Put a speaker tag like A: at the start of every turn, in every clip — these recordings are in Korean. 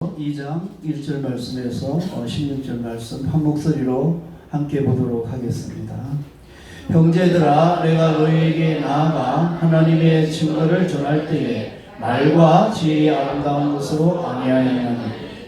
A: 2장 1절 말씀에서 16절 말씀 한 목소리로 함께 보도록 하겠습니다. 형제들아, 내가 너희에게 나아가 하나님의 증거를 전할 때에 말과 지혜의 아름다운 것으로 아니하였나니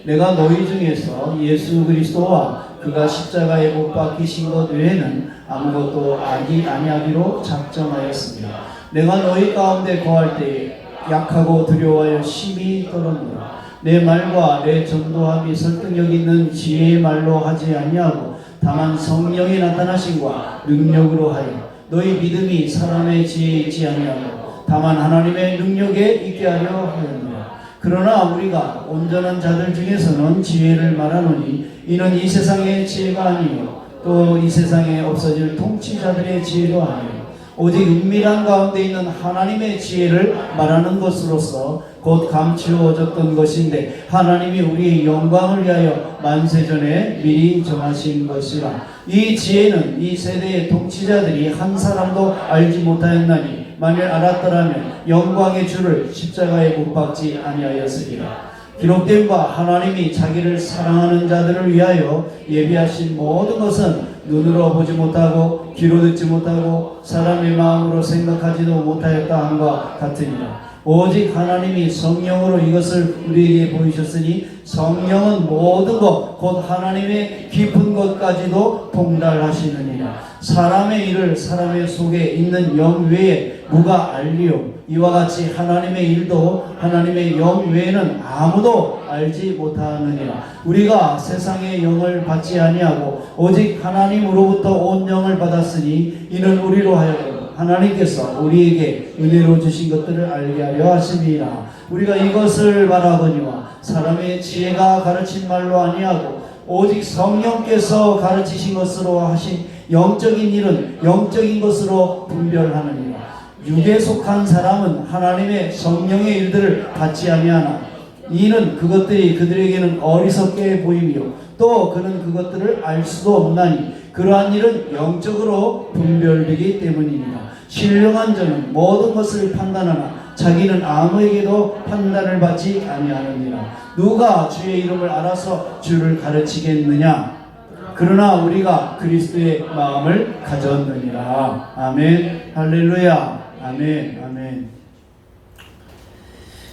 A: 내가 너희 중에서 예수 그리스도와 그가 십자가에 못 박히신 것 외에는 아무것도 아니하기로 작정하였습니다. 내가 너희 가운데 거할 때에 약하고 두려워하여 심히 떨었노라. 내 말과 내 전도함이 설득력 있는 지혜의 말로 하지 아니하고 다만 성령이 나타나심과 능력으로 하여 너희 믿음이 사람의 지혜에 있지 아니하고 다만 하나님의 능력에 있게 하려 하였노라. 그러나 우리가 온전한 자들 중에서는 지혜를 말하노니 이는 이 세상의 지혜가 아니요 또 이 세상에 없어질 통치자들의 지혜도 아니요 오직 은밀한 가운데 있는 하나님의 지혜를 말하는 것으로서 곧 감추어졌던 것인데 하나님이 우리의 영광을 위하여 만세전에 미리 정하신 것이라. 이 지혜는 이 세대의 통치자들이 한 사람도 알지 못하였나니 만일 알았더라면 영광의 주를 십자가에 못 박지 아니하였으리라. 기록된 바 하나님이 자기를 사랑하는 자들을 위하여 예비하신 모든 것은 눈으로 보지 못하고 귀로 듣지 못하고 사람의 마음으로 생각하지도 못하였다 함과 같으니라. 오직 하나님이 성령으로 이것을 우리에게 보이셨으니 성령은 모든 것 곧 하나님의 깊은 것까지도 통달하시느니라. 사람의 일을 사람의 속에 있는 영 외에 누가 알리요? 이와 같이 하나님의 일도 하나님의 영 외에는 아무도 알지 못하느니라. 우리가 세상의 영을 받지 아니하고 오직 하나님으로부터 온 영을 받았으니 이는 우리로 하여금 하나님께서 우리에게 은혜로 주신 것들을 알게 하려 하심이라. 우리가 이것을 말하거니와 사람의 지혜가 가르친 말로 아니하고 오직 성령께서 가르치신 것으로 하신 영적인 일은 영적인 것으로 분별하느니라. 육에 속한 사람은 하나님의 성령의 일들을 받지 아니하나 이는 그것들이 그들에게는 어리석게 보이며 또 그는 그것들을 알 수도 없나니 그러한 일은 영적으로 분별되기 때문입니다. 신령한 자는 모든 것을 판단하나 자기는 아무에게도 판단을 받지 아니하느니라. 누가 주의 이름을 알아서 주를 가르치겠느냐? 그러나 우리가 그리스도의 마음을 가졌느니라. 아멘. 할렐루야. 아멘. 아멘.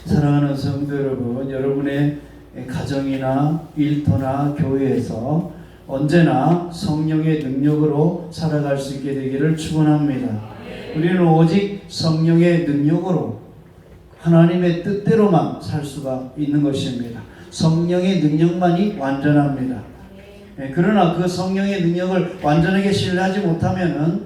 A: 사랑하는 성도 여러분, 여러분의 가정이나 일터나 교회에서 언제나 성령의 능력으로 살아갈 수 있게 되기를 축원합니다. 우리는 오직 성령의 능력으로 하나님의 뜻대로만 살 수가 있는 것입니다. 성령의 능력만이 완전합니다. 그러나 그 성령의 능력을 완전하게 신뢰하지 못하면은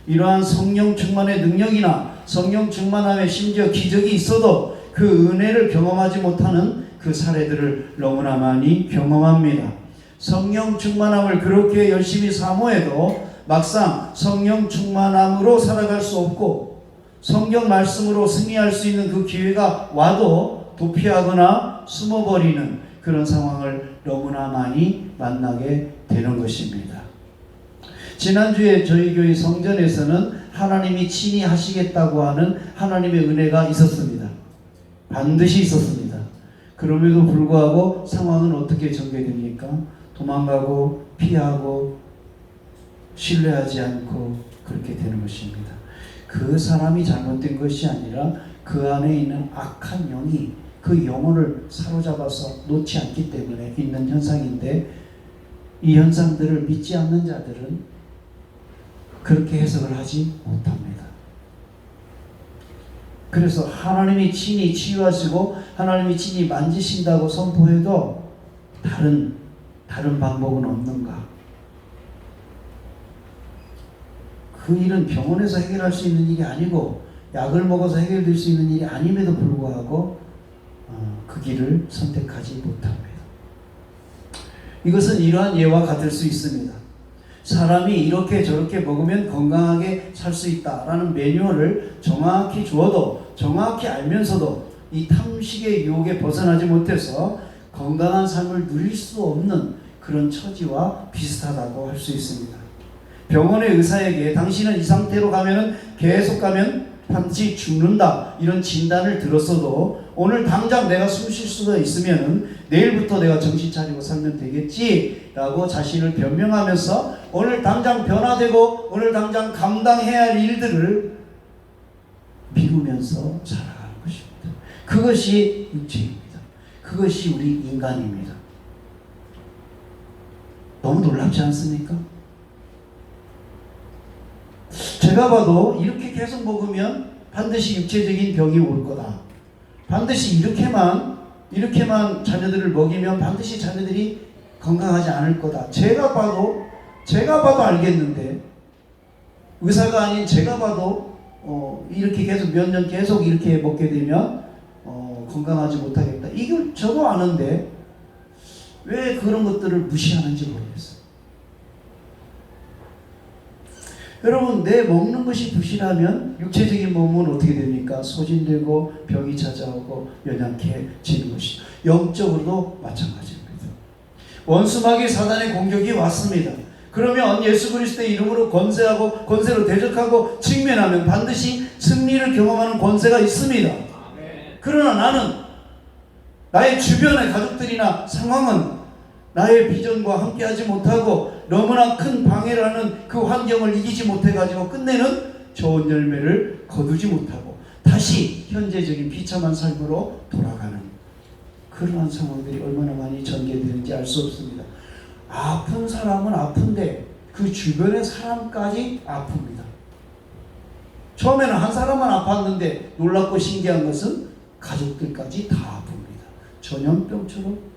A: 이러한 성령 충만의 능력이나 성령 충만함에 심지어 기적이 있어도 그 은혜를 경험하지 못하는 그 사례들을 너무나 많이 경험합니다. 성령 충만함을 그렇게 열심히 사모해도 막상 성령 충만함으로 살아갈 수 없고 성경 말씀으로 승리할 수 있는 그 기회가 와도 도피하거나 숨어버리는 그런 상황을 너무나 많이 만나게 되는 것입니다. 지난주에 저희 교회 성전에서는 하나님이 친히 하시겠다고 하는 하나님의 은혜가 있었습니다. 반드시 있었습니다. 그럼에도 불구하고 상황은 어떻게 전개됩니까? 도망가고 피하고 신뢰하지 않고 그렇게 되는 것입니다. 그 사람이 잘못된 것이 아니라 그 안에 있는 악한 영이 그 영혼을 사로잡아서 놓지 않기 때문에 있는 현상인데 이 현상들을 믿지 않는 자들은 그렇게 해석을 하지 못합니다. 그래서 하나님이 친히 치유하시고 하나님이 친히 만지신다고 선포해도 다른 방법은 없는가? 그 일은 병원에서 해결할 수 있는 일이 아니고 약을 먹어서 해결될 수 있는 일이 아님에도 불구하고 그 길을 선택하지 못합니다. 이것은 이러한 예와 같을 수 있습니다. 사람이 이렇게 저렇게 먹으면 건강하게 살 수 있다라는 매뉴얼을 정확히 주어도 정확히 알면서도 이 탐식의 유혹에 벗어나지 못해서 건강한 삶을 누릴 수 없는 그런 처지와 비슷하다고 할 수 있습니다. 병원의 의사에게 당신은 이 상태로 가면은 계속 가면 반드시 죽는다 이런 진단을 들었어도 오늘 당장 내가 숨 쉴 수가 있으면 내일부터 내가 정신 차리고 살면 되겠지라고 자신을 변명하면서 오늘 당장 변화되고 오늘 당장 감당해야 할 일들을 미루면서 살아가는 것입니다. 그것이 육체입니다. 그것이 우리 인간입니다. 너무 놀랍지 않습니까? 제가 봐도 이렇게 계속 먹으면 반드시 육체적인 병이 올 거다. 반드시 이렇게만 자녀들을 먹이면 반드시 자녀들이 건강하지 않을 거다. 제가 봐도 알겠는데, 의사가 아닌 제가 봐도 이렇게 계속 몇 년 계속 이렇게 먹게 되면 건강하지 못하겠다. 이걸 저도 아는데 왜 그런 것들을 무시하는지 모르겠어요. 여러분, 내 먹는 것이 부실하면 육체적인 몸은 어떻게 됩니까? 소진되고 병이 찾아오고 연약해지는 것이죠. 영적으로도 마찬가지입니다. 원수마귀 사단의 공격이 왔습니다. 그러면 예수 그리스도의 이름으로 권세로 대적하고 직면하면 반드시 승리를 경험하는 권세가 있습니다. 그러나 나는 나의 주변의 가족들이나 상황은 나의 비전과 함께하지 못하고 너무나 큰 방해를 하는 그 환경을 이기지 못해가지고 끝내는 좋은 열매를 거두지 못하고 다시 현재적인 비참한 삶으로 돌아가는 그러한 상황들이 얼마나 많이 전개되는지 알 수 없습니다. 아픈 사람은 아픈데 그 주변의 사람까지 아픕니다. 처음에는 한 사람만 아팠는데 놀랍고 신기한 것은 가족들까지 다 아픕니다. 전염병처럼.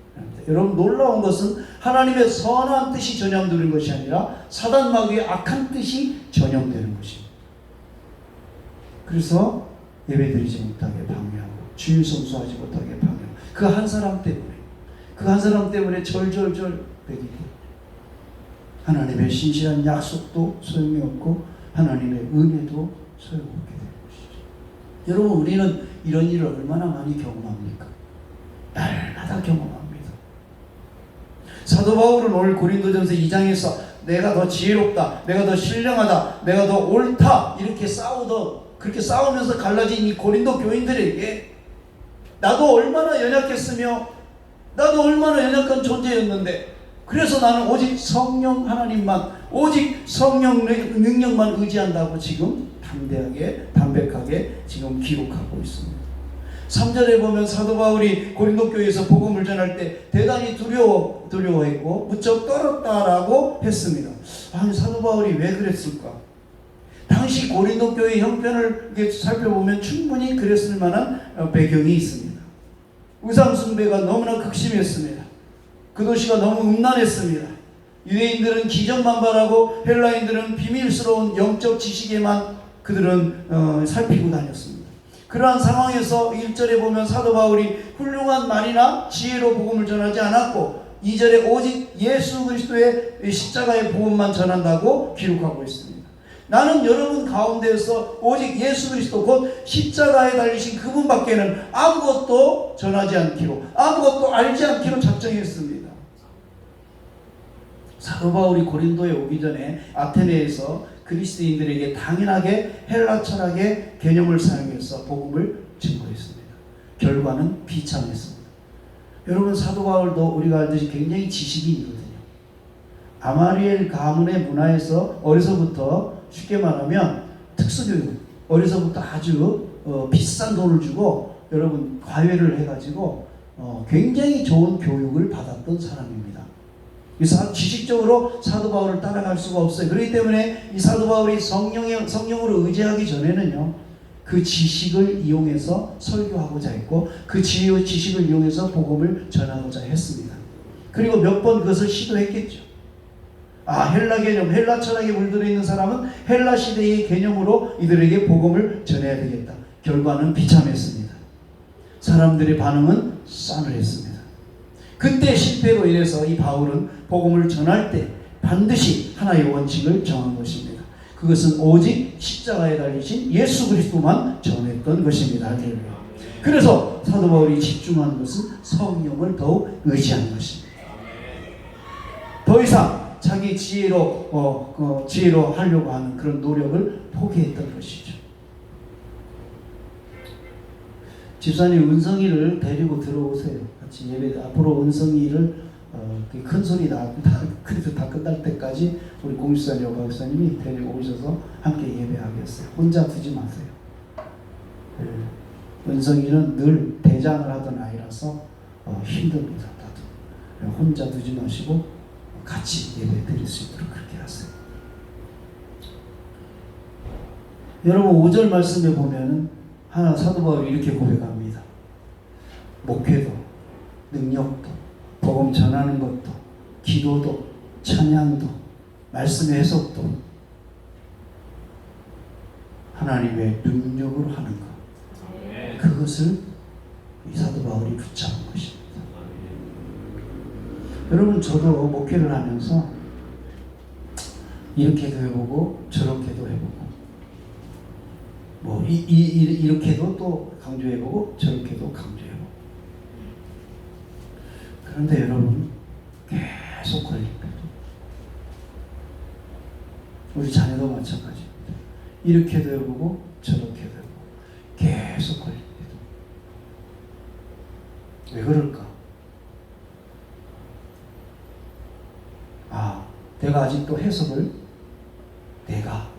A: 여러분, 놀라운 것은 하나님의 선한 뜻이 전염되는 것이 아니라 사단 마귀의 악한 뜻이 전염되는 것입니다. 그래서 예배드리지 못하게 방해하고 주일 성수하지 못하게 방해하고 그 한 사람 때문에 절절절 배기고 하나님의 신실한 약속도 소용이 없고 하나님의 은혜도 소용없게 되는 것이죠. 여러분, 우리는 이런 일을 얼마나 많이 경험합니까? 날마다 경험합니다. 사도 바울은 오늘 고린도전서 2장에서 내가 더 지혜롭다, 내가 더 신령하다, 내가 더 옳다 이렇게 그렇게 싸우면서 갈라진 이 고린도 교인들에게 나도 얼마나 연약했으며 나도 얼마나 연약한 존재였는데 그래서 나는 오직 성령 하나님만, 오직 성령 능력만 의지한다고 지금 담백하게 지금 기록하고 있습니다. 3절에 보면 사도 바울이 고린도 교회에서 복음을 전할 때 대단히 두려워했고 무척 떨었다라고 했습니다. 아니, 사도 바울이 왜 그랬을까? 당시 고린도 교회 형편을 살펴보면 충분히 그랬을 만한 배경이 있습니다. 우상 숭배가 너무나 극심했습니다. 그 도시가 너무 음란했습니다. 유대인들은 기전만발하고 헬라인들은 비밀스러운 영적 지식에만 그들은 살피고 다녔습니다. 그러한 상황에서 1절에 보면 사도 바울이 훌륭한 말이나 지혜로 복음을 전하지 않았고 2절에 오직 예수 그리스도의 십자가의 복음만 전한다고 기록하고 있습니다. 나는 여러분 가운데에서 오직 예수 그리스도 곧 십자가에 달리신 그분밖에는 아무것도 전하지 않기로, 아무것도 알지 않기로 작정했습니다. 사도 바울이 고린도에 오기 전에 아테네에서 그리스도인들에게 당연하게 헬라 철학의 개념을 사용해서 복음을 증거했습니다. 결과는 비참했습니다. 여러분, 사도 바울도 우리가 알듯이 굉장히 지식인이거든요. 아마리엘 가문의 문화에서 어려서부터 쉽게 말하면 특수교육, 어려서부터 아주 비싼 돈을 주고 여러분 과외를 해가지고 굉장히 좋은 교육을 받았던 사람입니다. 그래서 지식적으로 사도 바울을 따라갈 수가 없어요. 그렇기 때문에 이 사도 바울이 성령으로 의지하기 전에는요, 그 지식을 이용해서 설교하고자 했고 그 지식을 이용해서 복음을 전하고자 했습니다. 그리고 몇 번 그것을 시도했겠죠. 헬라 개념, 헬라 철학에 물들어 있는 사람은 헬라 시대의 개념으로 이들에게 복음을 전해야 되겠다. 결과는 비참했습니다. 사람들의 반응은 싸늘했습니다. 그때 실패로 인해서 이 바울은 복음을 전할 때 반드시 하나의 원칙을 정한 것입니다. 그것은 오직 십자가에 달리신 예수 그리스도만 전했던 것입니다. 그래서 사도 바울이 집중한 것은 성령을 더욱 의지한 것입니다. 더 이상 자기 지혜로 하려고 하는 그런 노력을 포기했던 것이죠. 집사님 은성이를 데리고 들어오세요. 같이 예배. 앞으로 은성이를 큰 소리 그래서 다 끝날 때까지 우리 공집사님, 박사님이 데리고 오셔서 함께 예배하겠어요. 혼자 두지 마세요. 은성이는 늘 대장을 하던 아이라서 힘듭니다. 다들 혼자 두지 마시고 같이 예배 드릴 수 있도록 그렇게 하세요. 여러분 5절 말씀에 보면은 사도 바울이 이렇게 고백합니다. 목회도 능력도 복음 전하는 것도 기도도 찬양도 말씀의 해석도 하나님의 능력으로 하는 것, 그것을 이 사도 바울이 붙잡은 것입니다. 여러분 저도 목회를 하면서 이렇게도 해보고 저렇게도 해보고 이렇게도 또 강조해보고 저렇게도 강조해보고, 그런데 여러분 계속 걸립니다. 우리 자녀도 마찬가지입니다. 이렇게도 해보고 저렇게도 해보고 계속 걸립니다. 왜 그럴까? 내가 아직도 해석을 내가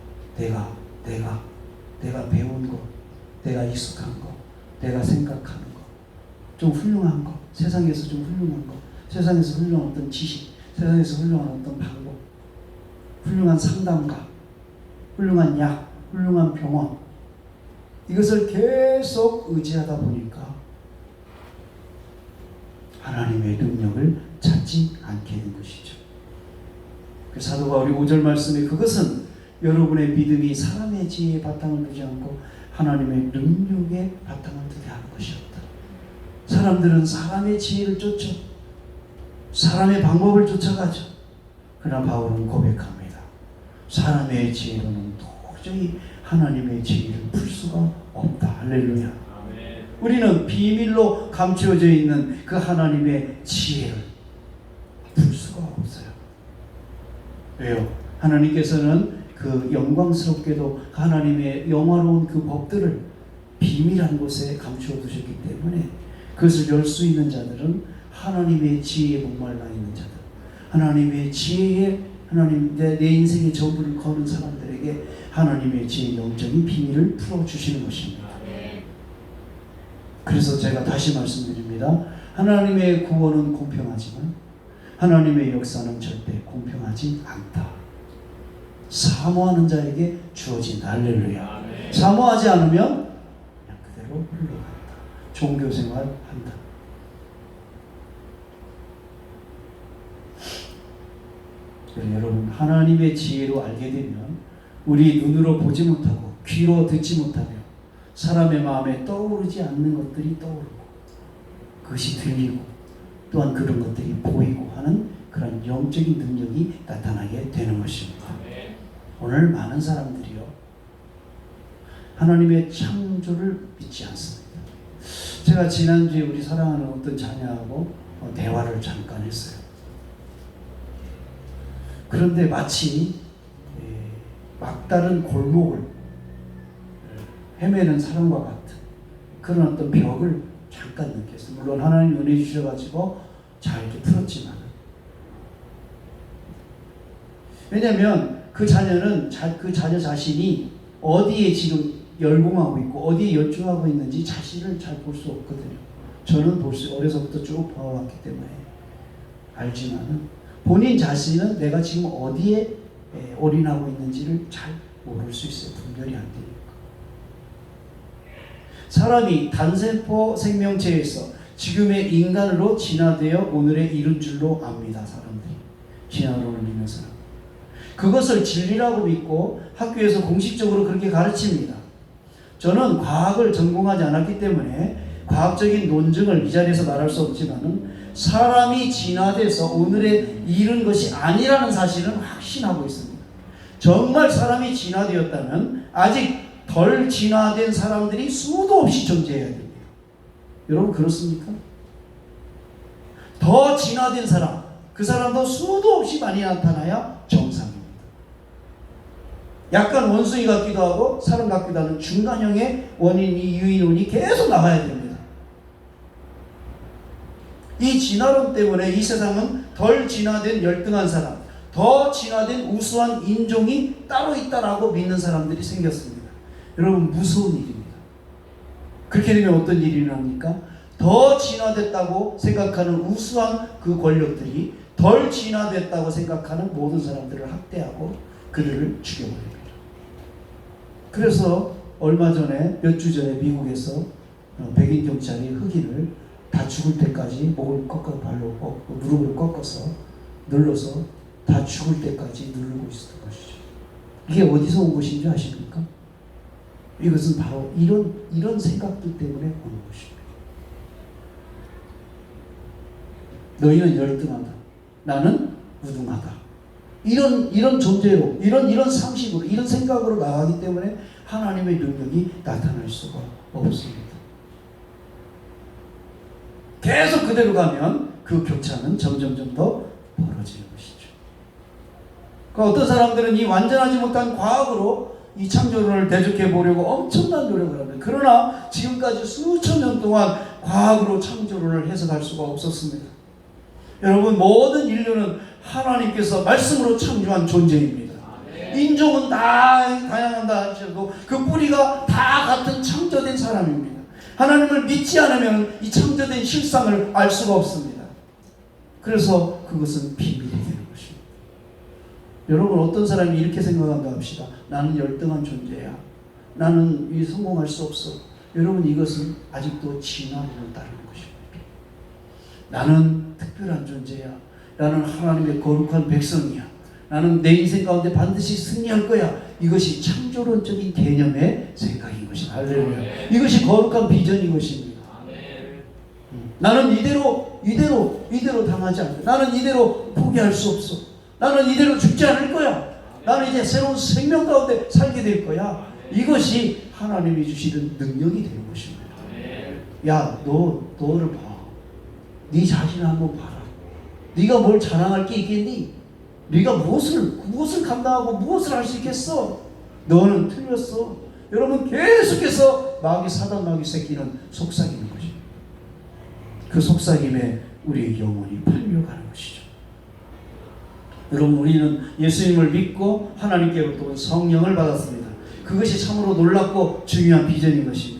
A: 배운 거, 내가 익숙한 거, 내가 생각하는 거, 좀 훌륭한 거, 세상에서 좀 훌륭한 거, 세상에서 훌륭한 어떤 지식, 세상에서 훌륭한 어떤 방법, 훌륭한 상담가, 훌륭한 약, 훌륭한 병원, 이것을 계속 의지하다 보니까 하나님의 능력을 찾지 않게 된 것이죠. 사도 바울이 5절 말씀에 그것은 여러분의 믿음이 사람의 지혜에 바탕을 두지 않고 하나님의 능력에 바탕을 두게 하는 것이었다. 사람들은 사람의 지혜를 쫓아 사람의 방법을 쫓아가죠. 그러나 바울은 고백합니다. 사람의 지혜로는 도저히 하나님의 지혜를 풀 수가 없다. 할렐루야. 아멘. 우리는 비밀로 감추어져 있는 그 하나님의 지혜를 풀 수가 없어요. 왜요? 하나님께서는 그 영광스럽게도 하나님의 영화로운 그 법들을 비밀한 곳에 감추어 두셨기 때문에 그것을 열 수 있는 자들은 하나님의 지혜에 목말라 있는 자들, 하나님의 지혜에 내 인생의 전부를 거는 사람들에게 하나님의 지혜의 영적인 비밀을 풀어주시는 것입니다. 그래서 제가 다시 말씀드립니다. 하나님의 구원은 공평하지만 하나님의 역사는 절대 공평하지 않다. 사모하는 자에게 주어진다. 할렐루야. 사모하지 않으면 그냥 그대로 흘러간다. 종교생활 한다. 여러분 하나님의 지혜로 알게 되면 우리 눈으로 보지 못하고 귀로 듣지 못하며 사람의 마음에 떠오르지 않는 것들이 떠오르고 그것이 들리고 또한 그런 것들이 보이고 하는 그런 영적인 능력이 나타나게 되는 것입니다. 오늘 많은 사람들이요 하나님의 창조를 믿지 않습니다. 제가 지난주에 우리 사랑하는 어떤 자녀하고 대화를 잠깐 했어요. 그런데 마치 막다른 골목을 헤매는 사람과 같은 그런 어떤 벽을 잠깐 느꼈어요. 물론 하나님 은혜 주셔가지고 잘 이렇게 풀었지만, 왜냐하면 그 자녀는 그 자녀 자신이 어디에 지금 열공하고 있고 어디에 열중하고 있는지 자신을 잘 볼 수 없거든요. 저는 어려서부터 쭉 봐왔기 때문에 알지만은 본인 자신은 내가 지금 어디에 올인하고 있는지를 잘 모를 수 있어요. 분별이 안 되니까. 사람이 단세포 생명체에서 지금의 인간으로 진화되어 오늘에 이른 줄로 압니다. 사람들이 진화론을 믿는 사람, 그것을 진리라고 믿고 학교에서 공식적으로 그렇게 가르칩니다. 저는 과학을 전공하지 않았기 때문에 과학적인 논증을 이 자리에서 말할 수 없지만은 사람이 진화돼서 오늘에 이른 것이 아니라는 사실은 확신하고 있습니다. 정말 사람이 진화되었다면 아직 덜 진화된 사람들이 수도 없이 존재해야 됩니다. 여러분 그렇습니까? 더 진화된 사람, 그 사람도 수도 없이 많이 나타나야 정상입니다. 약간 원숭이 같기도 하고 사람 같기도 하는 중간형의 원인이 유인원이 계속 나와야 됩니다. 이 진화론 때문에 이 세상은 덜 진화된 열등한 사람, 더 진화된 우수한 인종이 따로 있다라고 믿는 사람들이 생겼습니다. 여러분, 무서운 일입니다. 그렇게 되면 어떤 일이 일어납니까? 더 진화됐다고 생각하는 우수한 그 권력들이 덜 진화됐다고 생각하는 모든 사람들을 학대하고 그들을 죽여버립니다. 그래서 얼마 전에, 몇 주 전에 미국에서 백인 경찰이 흑인을 다 죽을 때까지 목을 꺾어 발로 꺾고 무릎을 꺾어서 눌러서 다 죽을 때까지 누르고 있었던 것이죠. 이게 어디서 온 것인지 아십니까? 이것은 바로 이런 생각들 때문에 오는 것입니다. 너희는 열등하다. 나는 우등하다. 이런 존재로, 이런 상식으로, 이런 생각으로 나가기 때문에 하나님의 능력이 나타날 수가 없습니다. 계속 그대로 가면 그 교차는 점점점 더 벌어지는 것이죠. 그러니까 어떤 사람들은 이 완전하지 못한 과학으로 이 창조론을 대적해 보려고 엄청난 노력을 합니다. 그러나 지금까지 수천 년 동안 과학으로 창조론을 해석할 수가 없었습니다. 여러분, 모든 인류는 하나님께서 말씀으로 창조한 존재입니다. 인종은 다 다양하다 하셔도 그 뿌리가 다 같은 창조된 사람입니다. 하나님을 믿지 않으면 이 창조된 실상을 알 수가 없습니다. 그래서 그것은 비밀이 되는 것입니다. 여러분, 어떤 사람이 이렇게 생각한다 합시다. 나는 열등한 존재야. 나는 성공할 수 없어. 여러분, 이것은 아직도 진화론을 따르는 것입니다. 나는 특별한 존재야. 나는 하나님의 거룩한 백성이야. 나는 내 인생 가운데 반드시 승리할 거야. 이것이 창조론적인 개념의 생각인 것입니다. 할렐루야. 이것이 거룩한 비전인 것입니다. 나는 이대로 당하지 않고, 나는 이대로 포기할 수 없어. 나는 이대로 죽지 않을 거야. 나는 이제 새로운 생명 가운데 살게 될 거야. 이것이 하나님이 주시는 능력이 되는 것입니다. 야, 너를 봐. 네 자신을 한번 봐라. 네가 뭘 자랑할 게 있겠니? 네가 무엇을 감당하고 무엇을 할 수 있겠어? 너는 틀렸어. 여러분, 계속해서 사단 마귀 새끼는 속삭이는 것입니다. 그 속삭임에 우리의 영혼이 팔려가는 것이죠. 여러분, 우리는 예수님을 믿고 하나님께로부터 온 성령을 받았습니다. 그것이 참으로 놀랍고 중요한 비전인 것입니다.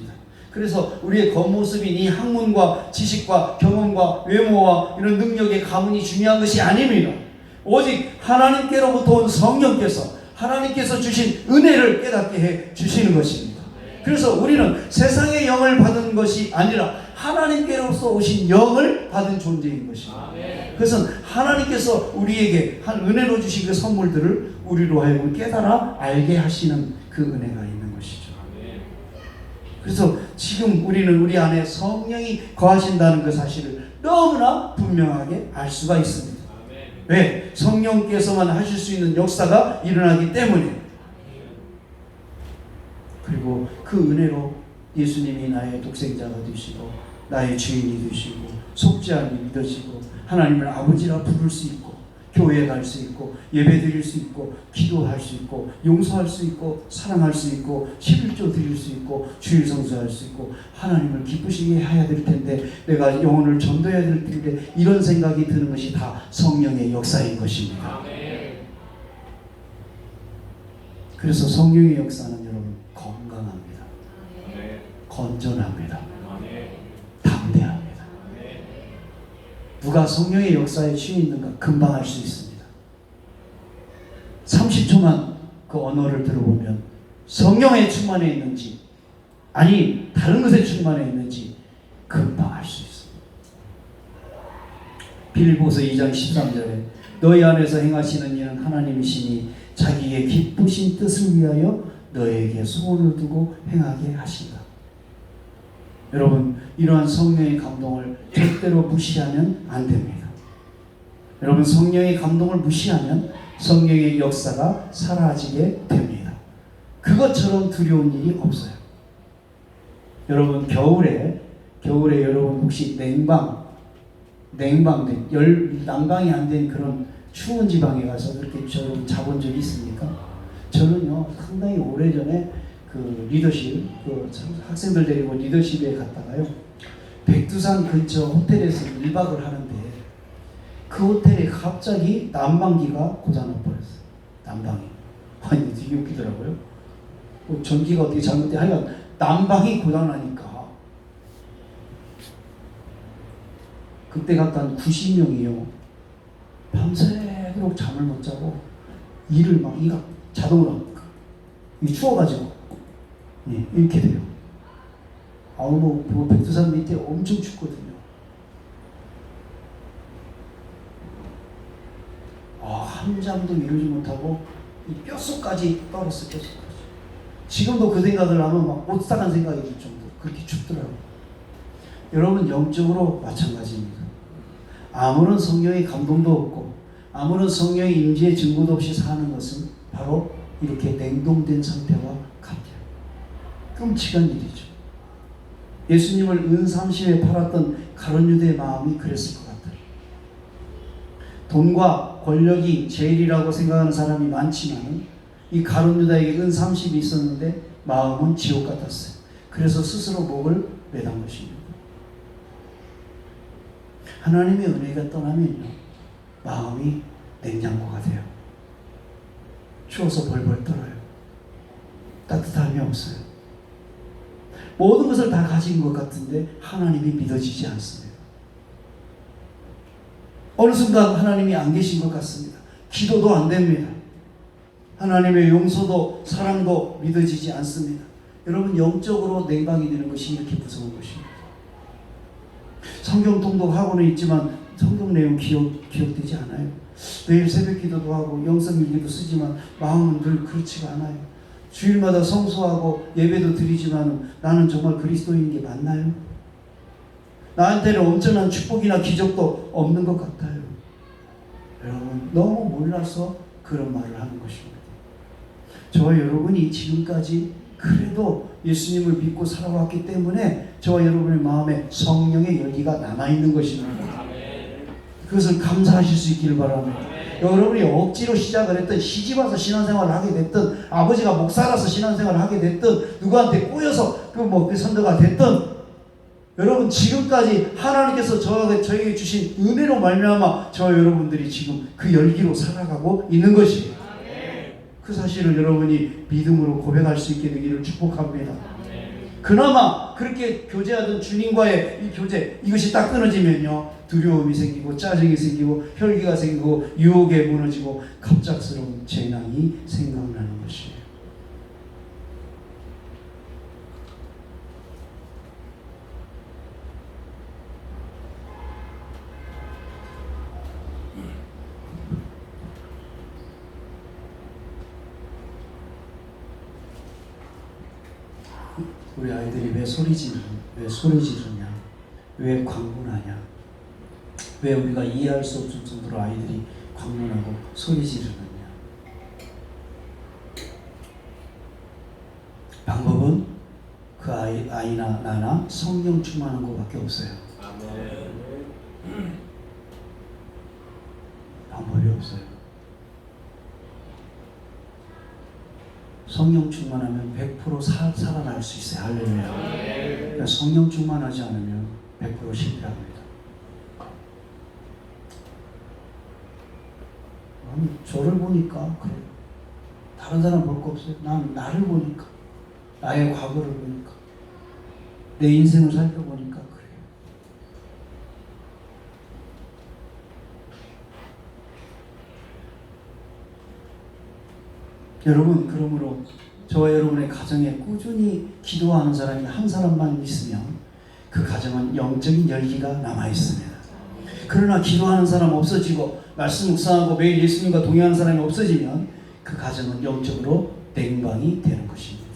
A: 그래서 우리의 겉모습인 이 학문과 지식과 경험과 외모와 이런 능력의 가문이 중요한 것이 아닙니다. 오직 하나님께로부터 온 성령께서, 하나님께서 주신 은혜를 깨닫게 해 주시는 것입니다. 그래서 우리는 세상의 영을 받은 것이 아니라 하나님께로서 오신 영을 받은 존재인 것입니다. 그래서 하나님께서 우리에게 한 은혜로 주신 그 선물들을 우리로 하여금 깨달아 알게 하시는 그 은혜가 있는 것이죠. 그래서 지금 우리는 우리 안에 성령이 거하신다는 그 사실을 너무나 분명하게 알 수가 있습니다. 왜? 성령께서만 하실 수 있는 역사가 일어나기 때문에. 그리고 그 은혜로 예수님이 나의 독생자가 되시고 나의 주인이 되시고 속죄함이 믿어지고 하나님을 아버지라 부를 수 있고 교회에 갈 수 있고 예배 드릴 수 있고 기도할 수 있고 용서할 수 있고 사랑할 수 있고 11조 드릴 수 있고 주일 성수할 수 있고 하나님을 기쁘시게 해야 될 텐데 내가 영혼을 전도해야 될 텐데 이런 생각이 드는 것이 다 성령의 역사인 것입니다. 그래서 성령의 역사는 여러분 건강합니다. 건전합니다. 담대합니다. 누가 성령의 역사에 취해 있는가 금방 알 수 있습니다. 30초만 그 언어를 들어보면 성령에 충만해 있는지 아니 다른 것에 충만해 있는지 금방 알 수 있습니다. 빌립보서 2장 13절에 너희 안에서 행하시는 일은 하나님이시니 자기의 기쁘신 뜻을 위하여 너에게 소원을 두고 행하게 하신다. 여러분, 이러한 성령의 감동을 절대로 무시하면 안 됩니다. 여러분, 성령의 감동을 무시하면 성령의 역사가 사라지게 됩니다. 그것처럼 두려운 일이 없어요. 여러분, 겨울에 여러분 혹시 난방이 안 된 그런 추운 지방에 가서 그렇게 저를 자본 적이 있습니까? 저는요, 상당히 오래전에 그 리더십, 그 학생들 데리고 리더십에 갔다가요, 백두산 근처 호텔에서 1박을 하는데 그 호텔에 갑자기 난방기가 고장나 버렸어요. 난방이. 아니 되게 웃기더라고요. 전기가 어떻게 잘못돼 하여간 난방이 고장나니까 그때 갔다 한 90명이요. 밤새도록 잠을 못 자고 이를 막 이가 자동으로 이 추워가지고 이렇게 돼요. 뭐 백두산 밑에 엄청 춥거든요. 한잠도 이루지 못하고 이 뼛속까지 떨었어요. 뼛속까지. 지금도 그 생각을 하면 막 못살한 생각이 들 정도. 그렇게 춥더라고요. 여러분 영적으로 마찬가지입니다. 아무런 성령의 감동도 없고 아무런 성령의 임재의 증거도 없이 사는 것은 바로 이렇게 냉동된 상태와 같아요. 끔찍한 일이죠. 예수님을 은삼십에 팔았던 가룟 유대의 마음이 그랬을 것 같아요. 돈과 권력이 제일이라고 생각하는 사람이 많지만 이 가룟 유다에게 은삼십이 있었는데 마음은 지옥 같았어요. 그래서 스스로 목을 매단 것입니다. 하나님의 은혜가 떠나면요 마음이 냉장고가 돼요. 추워서 벌벌 떨어요. 따뜻함이 없어요. 모든 것을 다 가진 것 같은데 하나님이 믿어지지 않습니다. 어느 순간 하나님이 안 계신 것 같습니다. 기도도 안 됩니다. 하나님의 용서도 사랑도 믿어지지 않습니다. 여러분 영적으로 냉방이 되는 것이 이렇게 무서운 것입니다. 성경 통독하고는 있지만 성경 내용 기억되지 않아요. 매일 새벽 기도도 하고 영성일기도 쓰지만 마음은 늘 그렇지가 않아요. 주일마다 성수하고 예배도 드리지만 나는 정말 그리스도인 게 맞나요? 나한테는 엄청난 축복이나 기적도 없는 것 같아요. 여러분 너무 몰라서 그런 말을 하는 것입니다. 저와 여러분이 지금까지 그래도 예수님을 믿고 살아왔기 때문에 저와 여러분의 마음에 성령의 열기가 남아있는 것입니다. 그것을 감사하실 수 있기를 바랍니다. 여러분이 억지로 시작을 했든 시집와서 신앙생활을 하게 됐든 아버지가 목사라서 신앙생활을 하게 됐든 누구한테 꼬여서 그 선도가 됐든 여러분 지금까지 하나님께서 저에게 주신 은혜로 말미암아 저와 여러분들이 지금 그 열기로 살아가고 있는 것이에요. 그 사실을 여러분이 믿음으로 고백할 수 있게 되기를 축복합니다. 그나마 그렇게 교제하던 주님과의 이 교제 이것이 딱 끊어지면요 두려움이 생기고 짜증이 생기고 혈기가 생기고 유혹에 무너지고 갑작스러운 재난이 생각나는 것이에요. 우리 아이들이 왜 소리 지르냐? 왜 광분하냐? 왜 우리가 이해할 수 없을 정도로 아이들이 광분하고 소리 지르느냐? 방법은 그 아이나 나나 성령 충만한 것밖에 없어요. 방법이 없어요. 성령 충만하면 100% 살아날 수 있어요. 할렐루야. 그러니까 성령 충만하지 않으면 100% 실패합니다. 저를 보니까 그래요. 다른 사람 볼 거 없어요. 난 나를 보니까, 나의 과거를 보니까, 내 인생을 살펴보니까 그래요. 여러분, 그러므로 저와 여러분의 가정에 꾸준히 기도하는 사람이 한 사람만 있으면 그 가정은 영적인 열기가 남아있습니다. 그러나 기도하는 사람 없어지고 말씀 묵상하고 매일 예수님과 동행하는 사람이 없어지면 그 가정은 영적으로 냉방이 되는 것입니다.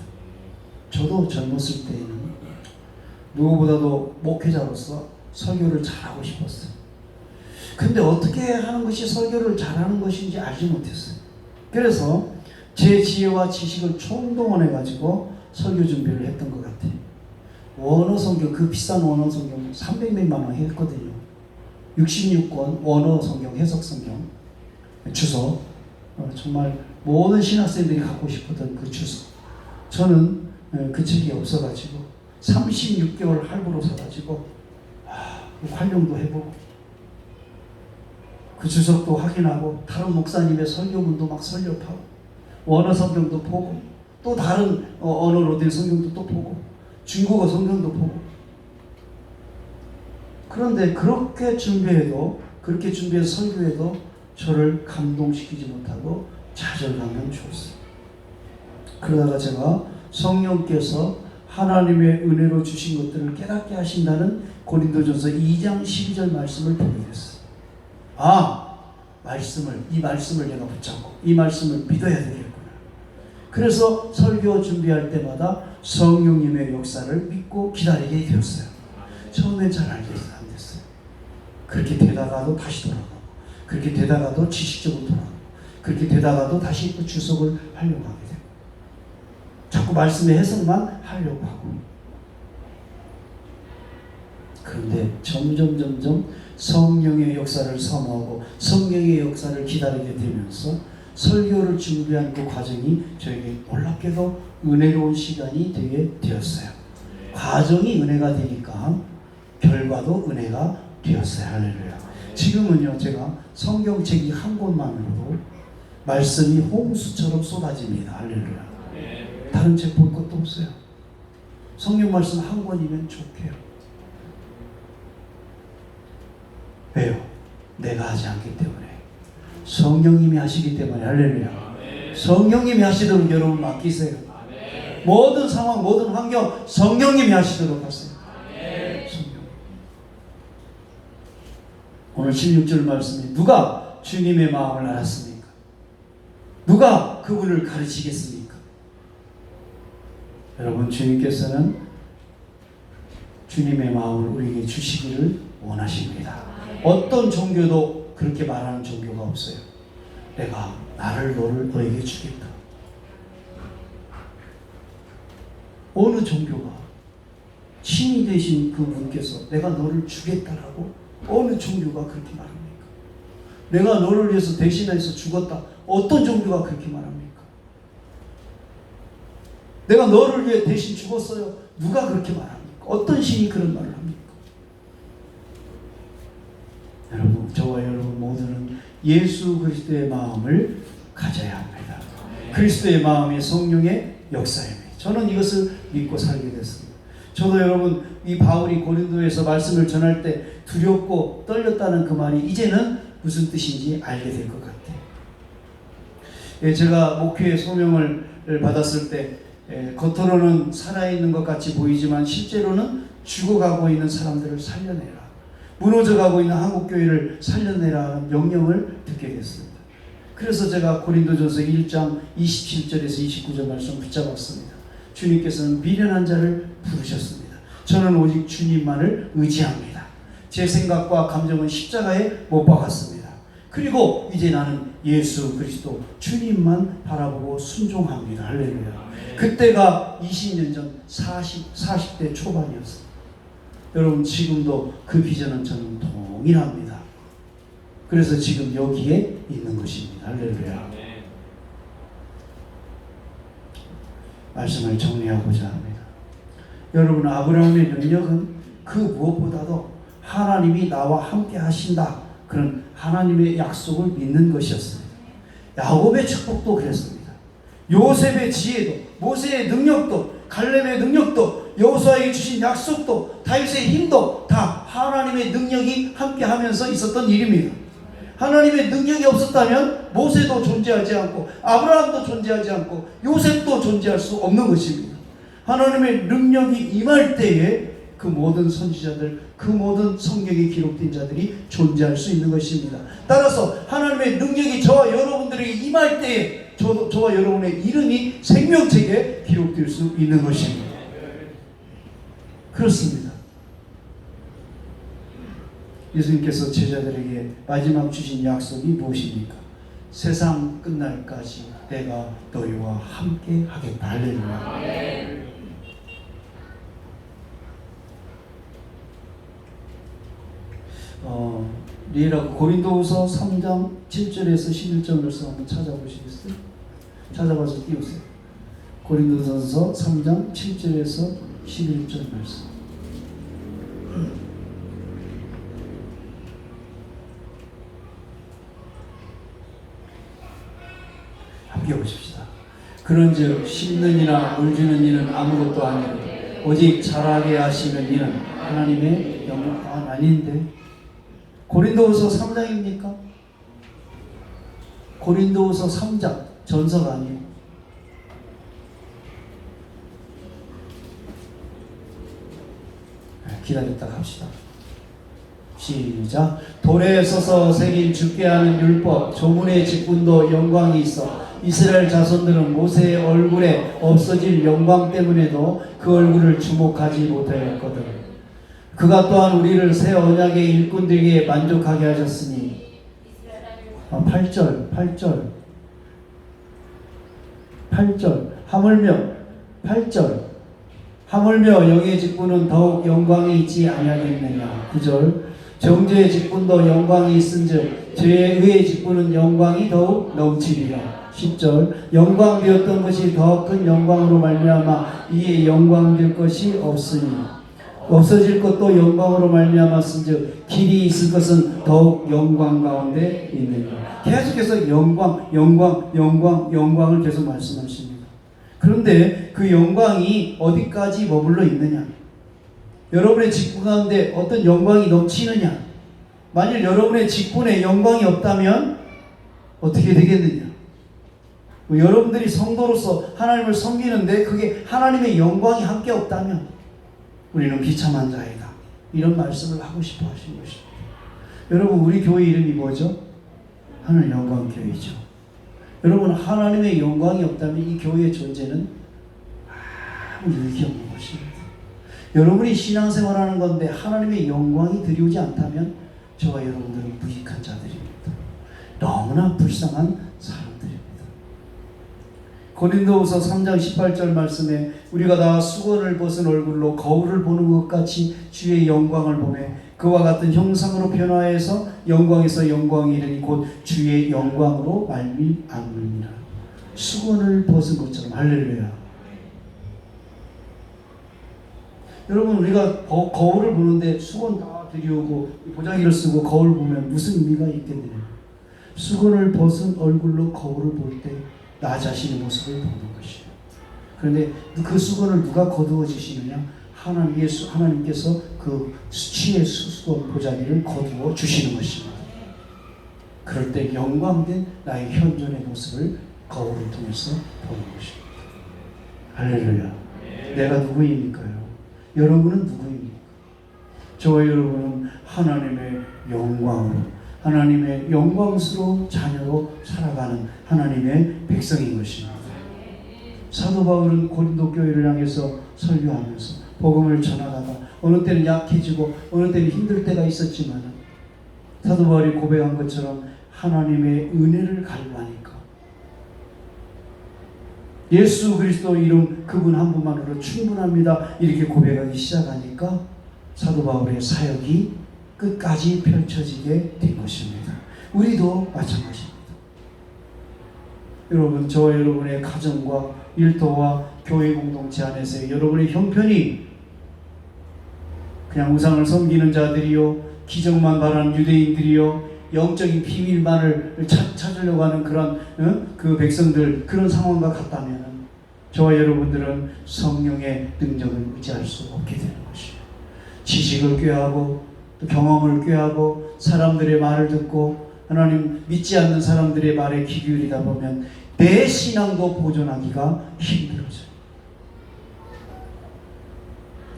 A: 저도 젊었을 때에는 누구보다도 목회자로서 설교를 잘하고 싶었어요. 근데 어떻게 하는 것이 설교를 잘하는 것인지 알지 못했어요. 그래서 제 지혜와 지식을 총동원해가지고 설교 준비를 했던 것 같아요. 원어 성경, 그 비싼 원어 성경 300몇만 원 했거든요. 66권 원어 성경, 해석 성경 주소, 정말 모든 신학생들이 갖고 싶었던 그 주소. 저는 그 책이 없어가지고 36개월 할부로 사가지고 활용도 해보고 그 주석도 확인하고 다른 목사님의 설교문도 막 설교하고 원어 성경도 보고 또 다른 언어로 된 성경도 또 보고 중국어 성경도 보고. 그런데 그렇게 준비해서 설교해도 저를 감동시키지 못하고 좌절감만 주었어요. 그러다가 제가 성령께서 하나님의 은혜로 주신 것들을 깨닫게 하신다는 고린도전서 2장 12절 말씀을 보게 됐어요. 이 말씀을 내가 붙잡고 이 말씀을 믿어야 되겠구나. 그래서 설교 준비할 때마다 성령님의 역사를 믿고 기다리게 되었어요. 처음엔 잘 안 됐어요. 그렇게 되다가도 다시 돌아가고, 그렇게 되다가도 지식적으로 돌아가고, 그렇게 되다가도 다시 또 주석을 하려고 하게 되고, 자꾸 말씀의 해석만 하려고 하고. 그런데 점점 성령의 역사를 사모하고 성령의 역사를 기다리게 되면서 설교를 준비하는 그 과정이 저에게 놀랍게도 은혜로운 시간이 되게 되었어요. 과정이 은혜가 되니까 결과도 은혜가 되었어요. 할렐루야. 지금은요, 제가 성경책 이 한 권만으로도 말씀이 홍수처럼 쏟아집니다. 할렐루야. 다른 책 볼 것도 없어요. 성경 말씀 한 권이면 좋게요. 왜요? 내가 하지 않기 때문에. 성령님이 하시기 때문에. 할렐루야. 성령님이 하시도록 여러분 맡기세요. 모든 상황, 모든 환경 성령님이 하시도록 하세요. 성령. 오늘 16절 말씀이 누가 주님의 마음을 알았습니까? 누가 그분을 가르치겠습니까? 여러분, 주님께서는 주님의 마음을 우리에게 주시기를 원하십니다. 어떤 종교도 그렇게 말하는 종교가 없어요. 내가 너를 너에게 주겠다. 어느 종교가 신이 되신 그 분께서 내가 너를 주겠다라고 어느 종교가 그렇게 말합니까? 내가 너를 위해서 대신해서 죽었다. 어떤 종교가 그렇게 말합니까? 내가 너를 위해 대신 죽었어요. 누가 그렇게 말합니까? 어떤 신이 그런 말을 합니까? 여러분, 저와 여러분 모두는 예수 그리스도의 마음을 가져야 합니다. 그리스도의 마음이 성령의 역사입니다. 저는 이것을 믿고 살게 됐습니다. 저도 여러분, 이 바울이 고린도에서 말씀을 전할 때 두렵고 떨렸다는 그 말이 이제는 무슨 뜻인지 알게 될 것 같아요. 제가 목회의 소명을 받았을 때 겉으로는 살아있는 것 같이 보이지만 실제로는 죽어가고 있는 사람들을 살려내라, 무너져가고 있는 한국교회를 살려내라 하는 명령을 듣게 됐습니다. 그래서 제가 고린도전서 1장 27절에서 29절 말씀 붙잡았습니다. 주님께서는 미련한 자를 부르셨습니다. 저는 오직 주님만을 의지합니다. 제 생각과 감정은 십자가에 못 박았습니다. 그리고 이제 나는 예수 그리스도 주님만 바라보고 순종합니다. 할렐루야. 그때가 20년 전 40대 초반이었습니다. 여러분, 지금도 그 비전은 저는 동일합니다. 그래서 지금 여기에 있는 것입니다. 할렐루야. 말씀을 정리하고자 합니다. 여러분, 아브라함의 능력은 그 무엇보다도 하나님이 나와 함께 하신다, 그런 하나님의 약속을 믿는 것이었습니다. 야곱의 축복도 그랬습니다. 요셉의 지혜도, 모세의 능력도, 갈렙의 능력도, 여호수아에게 주신 약속도, 다윗의 힘도 다 하나님의 능력이 함께하면서 있었던 일입니다. 하나님의 능력이 없었다면 모세도 존재하지 않고 아브라함도 존재하지 않고 요셉도 존재할 수 없는 것입니다. 하나님의 능력이 임할 때에 그 모든 선지자들, 그 모든 성경에 기록된 자들이 존재할 수 있는 것입니다. 따라서 하나님의 능력이 저와 여러분들에게 임할 때에 저와 여러분의 이름이 생명책에 기록될 수 있는 것입니다. 그렇습니다. 예수님께서 제자들에게 마지막 주신 약속이 무엇입니까? 세상 끝날까지 내가 너희와 함께 하겠다. 할렐루야. 리라고 고린도후서 3장 7절에서 11절 말씀 한번 찾아보시겠어요? 찾아봐서 띄우세요. 고린도전서 3장 7절에서 11절 말씀. 함께 보십시다. 그런즉 심는 이나 물 주는 이는 아무것도 아니라 오직 자라게 하시는 이는 하나님의 영광. 아닌데 고린도후서 3장입니까? 고린도후서 3장 전서가 아니고 기다렸다 합시다. 시작. 돌에 서서 새긴 죽게 하는 율법 조문의 직분도 영광이 있어 이스라엘 자손들은 모세의 얼굴에 없어질 영광 때문에도 그 얼굴을 주목하지 못하였거든. 그가 또한 우리를 새 언약의 일꾼들에게 만족하게 하셨으니 8절 하물며 영의 직분은 더욱 영광이 있지 아니하겠느냐. 9절 정죄의 직분도 영광이 있은즉 죄의 의의 직분은 영광이 더욱 넘치리라. 10절 영광 되었던 것이 더 큰 영광으로 말미암아 이에 영광 될 것이 없으니 없어질 것도 영광으로 말미암았은즉 길이 있을 것은 더욱 영광 가운데 있느니라. 계속해서 영광을 계속 말씀하십니다. 그런데 그 영광이 어디까지 머물러 있느냐? 여러분의 직분 가운데 어떤 영광이 넘치느냐? 만일 여러분의 직분에 영광이 없다면 어떻게 되겠느냐? 여러분들이 성도로서 하나님을 섬기는데 그게 하나님의 영광이 함께 없다면 우리는 비참한 자이다. 이런 말씀을 하고 싶어 하신 것입니다. 여러분, 우리 교회 이름이 뭐죠? 하늘 영광교회죠. 여러분, 하나님의 영광이 없다면 이 교회의 존재는 아무 의미 없는 것입니다. 여러분이 신앙생활하는 건데 하나님의 영광이 들여오지 않다면 저와 여러분들은 무익한 자들입니다. 너무나 불쌍한 사람들입니다. 고린도후서 3장 18절 말씀에 우리가 다 수건을 벗은 얼굴로 거울을 보는 것 같이 주의 영광을 보며 그와 같은 형상으로 변화해서 영광에서 영광이 이르니 곧 주의 영광으로 말미암느니라. 수건을 벗은 것처럼. 할렐루야. 여러분, 우리가 거울을 보는데 수건 다 들여오고 보자기를 쓰고 거울 보면 무슨 의미가 있겠느냐. 수건을 벗은 얼굴로 거울을 볼 때 나 자신의 모습을 보는 것이에요. 그런데 그 수건을 누가 거두어 주시느냐? 하나님께서 그 수치의 수건 보자기를 거두어 주시는 것입니다. 그럴 때 영광된 나의 현존의 모습을 거울을 통해서 보는 것입니다. 할렐루야. 내가 누구입니까요? 여러분은 누구입니까? 저와 여러분은 하나님의 영광으로, 하나님의 영광스러운 자녀로 살아가는 하나님의 백성인 것입니다. 사도 바울은 고린도 교회를 향해서 설교하면서 복음을 전하다가 어느 때는 약해지고 어느 때는 힘들 때가 있었지만 사도 바울이 고백한 것처럼 하나님의 은혜를 갈구하니까 예수 그리스도 이름 그분 한 분만으로 충분합니다. 이렇게 고백하기 시작하니까 사도 바울의 사역이 끝까지 펼쳐지게 된 것입니다. 우리도 마찬가지입니다. 여러분, 저와 여러분의 가정과 일터와 교회 공동체 안에서 여러분의 형편이 그냥 우상을 섬기는 자들이요, 기적만 바라는 유대인들이요, 영적인 비밀만을 찾으려고 하는 그런 그 백성들, 그런 상황과 같다면 저와 여러분들은 성령의 능력을 의지할 수 없게 되는 것이에요. 지식을 꾀하고 또 경험을 꾀하고 사람들의 말을 듣고 하나님 믿지 않는 사람들의 말에 귀 기울이다 보면 내 신앙도 보존하기가 힘들어져요.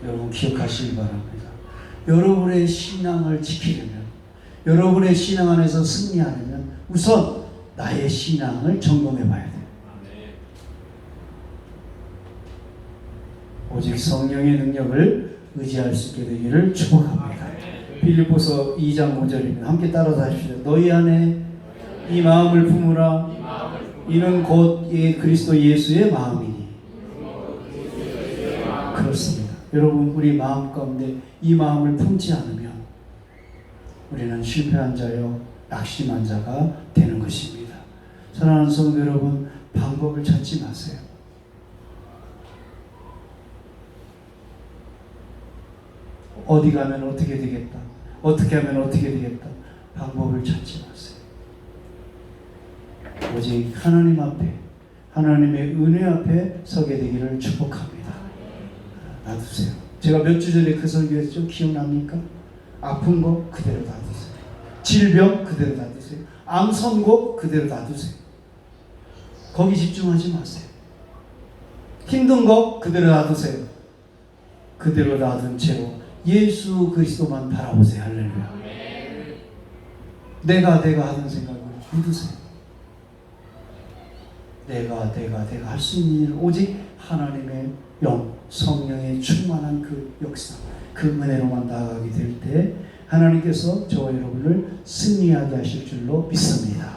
A: 여러분 기억하시기 바랍니다. 여러분의 신앙을 지키려면, 여러분의 신앙 안에서 승리하려면 우선 나의 신앙을 점검해 봐야 돼요. 오직 성령의 능력을 의지할 수 있게 되기를 축복합니다. 빌립보서 2장 5절입니다. 함께 따라서 하십시오. 너희 안에 이 마음을 품으라. 이는 곧 그리스도 예수의 마음이니. 그렇습니다. 여러분, 우리 마음 가운데 이 마음을 품지 않으면 우리는 실패한 자요, 낙심한 자가 되는 것입니다. 사랑하는 성도 여러분, 방법을 찾지 마세요. 어디 가면 어떻게 되겠다, 어떻게 하면 어떻게 되겠다, 방법을 찾지 마세요. 오직 하나님 앞에 하나님의 은혜 앞에 서게 되기를 축복합니다. 놔두세요. 제가 몇 주 전에 그 설교했죠? 기억납니까? 아픈 거 그대로 놔두세요. 질병 그대로 놔두세요. 암 선고 그대로 놔두세요. 거기 집중하지 마세요. 힘든 거 그대로 놔두세요. 그대로 놔둔 채로 예수 그리스도만 바라보세요. 할렐루야. 내가 하던 생각을 믿으세요. 내가 할 수 있는 일 오직 하나님의 영, 성령의 충만한 그 역사, 그 은혜로만 나아가게 될 때 하나님께서 저와 여러분을 승리하게 하실 줄로 믿습니다.